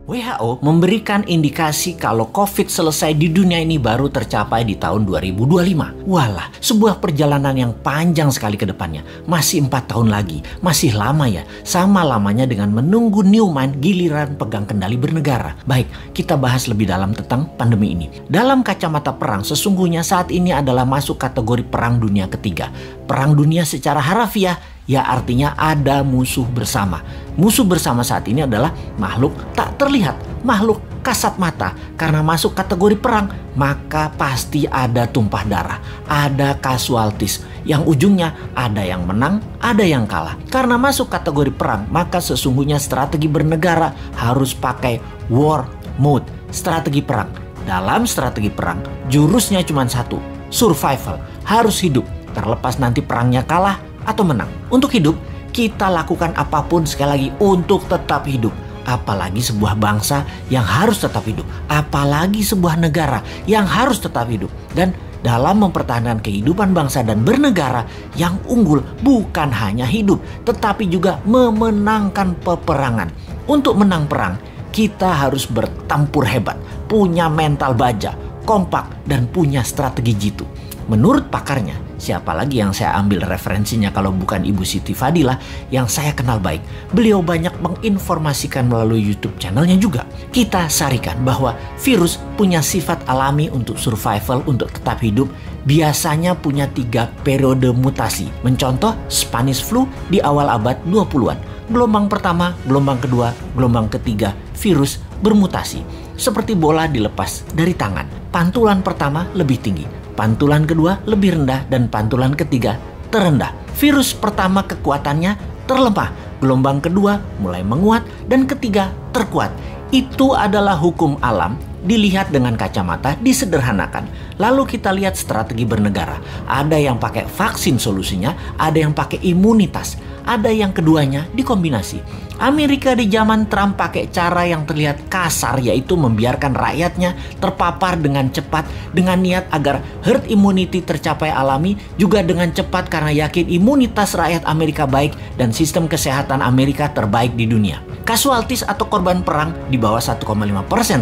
WHO memberikan indikasi kalau COVID selesai di dunia ini baru tercapai di tahun 2025. Walah, sebuah perjalanan yang panjang sekali ke depannya. Masih 4 tahun lagi, masih lama ya. Sama lamanya dengan menunggu Newman giliran pegang kendali bernegara. Baik, kita bahas lebih dalam tentang pandemi ini. Dalam kacamata perang, sesungguhnya saat ini adalah masuk kategori perang dunia ketiga. Perang dunia secara harafiah, ya artinya ada musuh bersama. Musuh bersama saat ini adalah makhluk tak terlihat, makhluk kasat mata. Karena masuk kategori perang, maka pasti ada tumpah darah, ada casualties. Yang ujungnya ada yang menang, ada yang kalah. Karena masuk kategori perang, maka sesungguhnya strategi bernegara harus pakai war mode, strategi perang. Dalam strategi perang, jurusnya cuma satu, survival, harus hidup. Terlepas nanti perangnya kalah atau menang. Untuk hidup, kita lakukan apapun sekali lagi untuk tetap hidup. Apalagi sebuah bangsa yang harus tetap hidup. Apalagi sebuah negara yang harus tetap hidup. Dan dalam mempertahankan kehidupan bangsa dan bernegara, yang unggul bukan hanya hidup, tetapi juga memenangkan peperangan. Untuk menang perang, kita harus bertempur hebat, punya mental baja, kompak, dan punya strategi jitu. Menurut pakarnya, siapa lagi yang saya ambil referensinya kalau bukan Ibu Siti Fadilah yang saya kenal baik. Beliau banyak menginformasikan melalui YouTube channelnya juga. Kita sarikan bahwa virus punya sifat alami untuk survival, untuk tetap hidup. Biasanya punya 3 periode mutasi. Mencontoh Spanish flu di awal abad 20-an. Gelombang pertama, gelombang kedua, gelombang ketiga, virus bermutasi. Seperti bola dilepas dari tangan. Pantulan pertama lebih tinggi. Pantulan kedua lebih rendah dan pantulan ketiga terendah. Virus pertama kekuatannya terlemah, gelombang kedua mulai menguat dan ketiga terkuat. Itu adalah hukum alam, dilihat dengan kacamata, disederhanakan. Lalu kita lihat strategi bernegara. Ada yang pakai vaksin solusinya, ada yang pakai imunitas, ada yang keduanya dikombinasi. Amerika di zaman Trump pakai cara yang terlihat kasar, yaitu membiarkan rakyatnya terpapar dengan cepat dengan niat agar herd immunity tercapai alami, juga dengan cepat karena yakin imunitas rakyat Amerika baik dan sistem kesehatan Amerika terbaik di dunia. Casualties atau korban perang di bawah 1,5%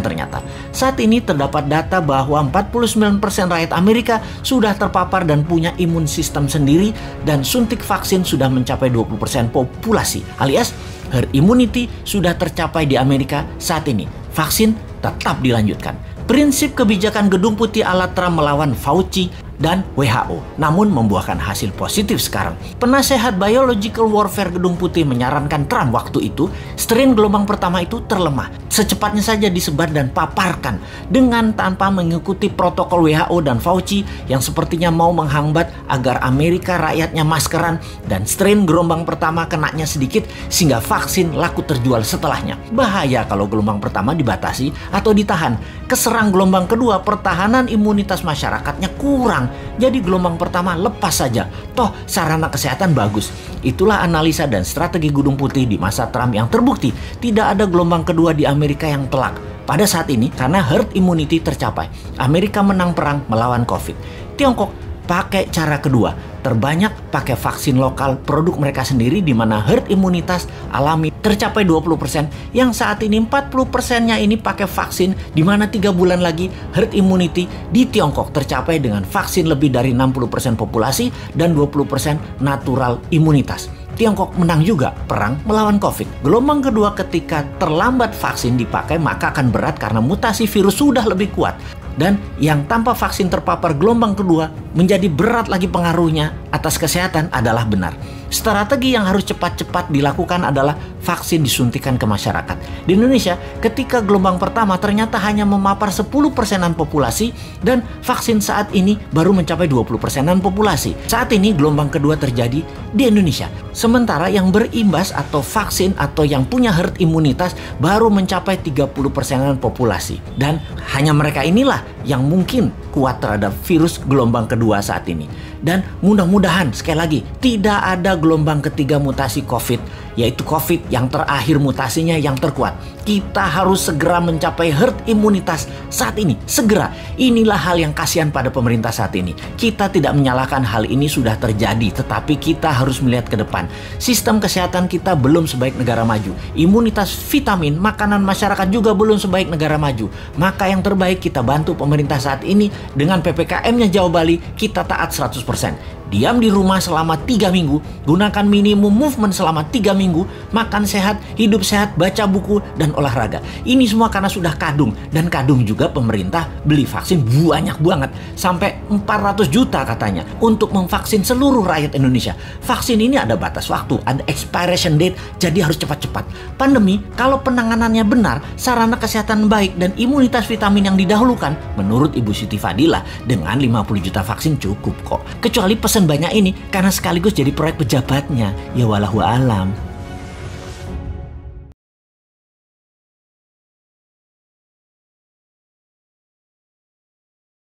ternyata. Saat ini terdapat data bahwa 49% rakyat Amerika sudah terpapar dan punya imun sistem sendiri, dan suntik vaksin sudah mencapai 20% populasi, alias herd immunity sudah tercapai di Amerika saat ini. Vaksin tetap dilanjutkan. Prinsip kebijakan Gedung Putih ala Trump melawan Fauci dan WHO, namun membuahkan hasil positif sekarang. Penasehat Biological Warfare Gedung Putih menyarankan Trump waktu itu, strain gelombang pertama itu terlemah. Secepatnya saja disebar dan paparkan dengan tanpa mengikuti protokol WHO dan Fauci yang sepertinya mau menghambat agar Amerika rakyatnya maskeran dan strain gelombang pertama kenanya sedikit sehingga vaksin laku terjual setelahnya. Bahaya kalau gelombang pertama dibatasi atau ditahan. Keserang gelombang kedua, pertahanan imunitas masyarakatnya kurang. Jadi gelombang pertama lepas saja. Toh sarana kesehatan bagus. Itulah analisa dan strategi Gedung Putih di masa Trump yang terbukti tidak ada gelombang kedua di Amerika yang telak. Pada saat ini karena herd immunity tercapai, Amerika menang perang melawan COVID. Tiongkok pakai cara kedua, terbanyak pakai vaksin lokal produk mereka sendiri, di mana herd imunitas alami tercapai 20%, yang saat ini 40%-nya ini pakai vaksin, di mana 3 bulan lagi herd immunity di Tiongkok tercapai dengan vaksin lebih dari 60% populasi dan 20% natural imunitas. Tiongkok menang juga perang melawan COVID. Gelombang kedua ketika terlambat vaksin dipakai maka akan berat karena mutasi virus sudah lebih kuat. Dan yang tanpa vaksin terpapar gelombang kedua menjadi berat lagi pengaruhnya atas kesehatan adalah benar. Strategi yang harus cepat-cepat dilakukan adalah vaksin disuntikan ke masyarakat. Di Indonesia, ketika gelombang pertama ternyata hanya memapar 10%-an populasi dan vaksin saat ini baru mencapai 20%-an populasi. Saat ini gelombang kedua terjadi di Indonesia. Sementara yang berimbas atau vaksin atau yang punya herd imunitas baru mencapai 30%-an populasi. Dan hanya mereka inilah yang mungkin kuat terhadap virus gelombang kedua saat ini. Dan mudah-mudahan sekali lagi tidak ada gelombang ketiga mutasi COVID yaitu COVID yang terakhir mutasinya yang terkuat. Kita harus segera mencapai herd imunitas saat ini, segera. Inilah hal yang kasihan pada pemerintah saat ini. Kita tidak menyalahkan hal ini sudah terjadi, tetapi kita harus melihat ke depan. Sistem kesehatan kita belum sebaik negara maju. Imunitas vitamin, makanan masyarakat juga belum sebaik negara maju. Maka yang terbaik kita bantu pemerintah saat ini dengan PPKM-nya Jawa Bali, kita taat 100%. Diam di rumah selama 3 minggu, gunakan minimum movement selama 3 minggu, makan sehat, hidup sehat, baca buku, dan olahraga. Ini semua karena sudah kadung, dan kadung juga pemerintah beli vaksin banyak banget, sampai 400 juta katanya, untuk memvaksin seluruh rakyat Indonesia. Vaksin ini ada batas waktu, ada expiration date, jadi harus cepat-cepat. Pandemi, kalau penanganannya benar, sarana kesehatan baik, dan imunitas vitamin yang didahulukan, menurut Ibu Siti Fadila, dengan 50 juta vaksin cukup kok. Kecuali pesan banyak ini karena sekaligus jadi proyek pejabatnya. Ya walahu alam.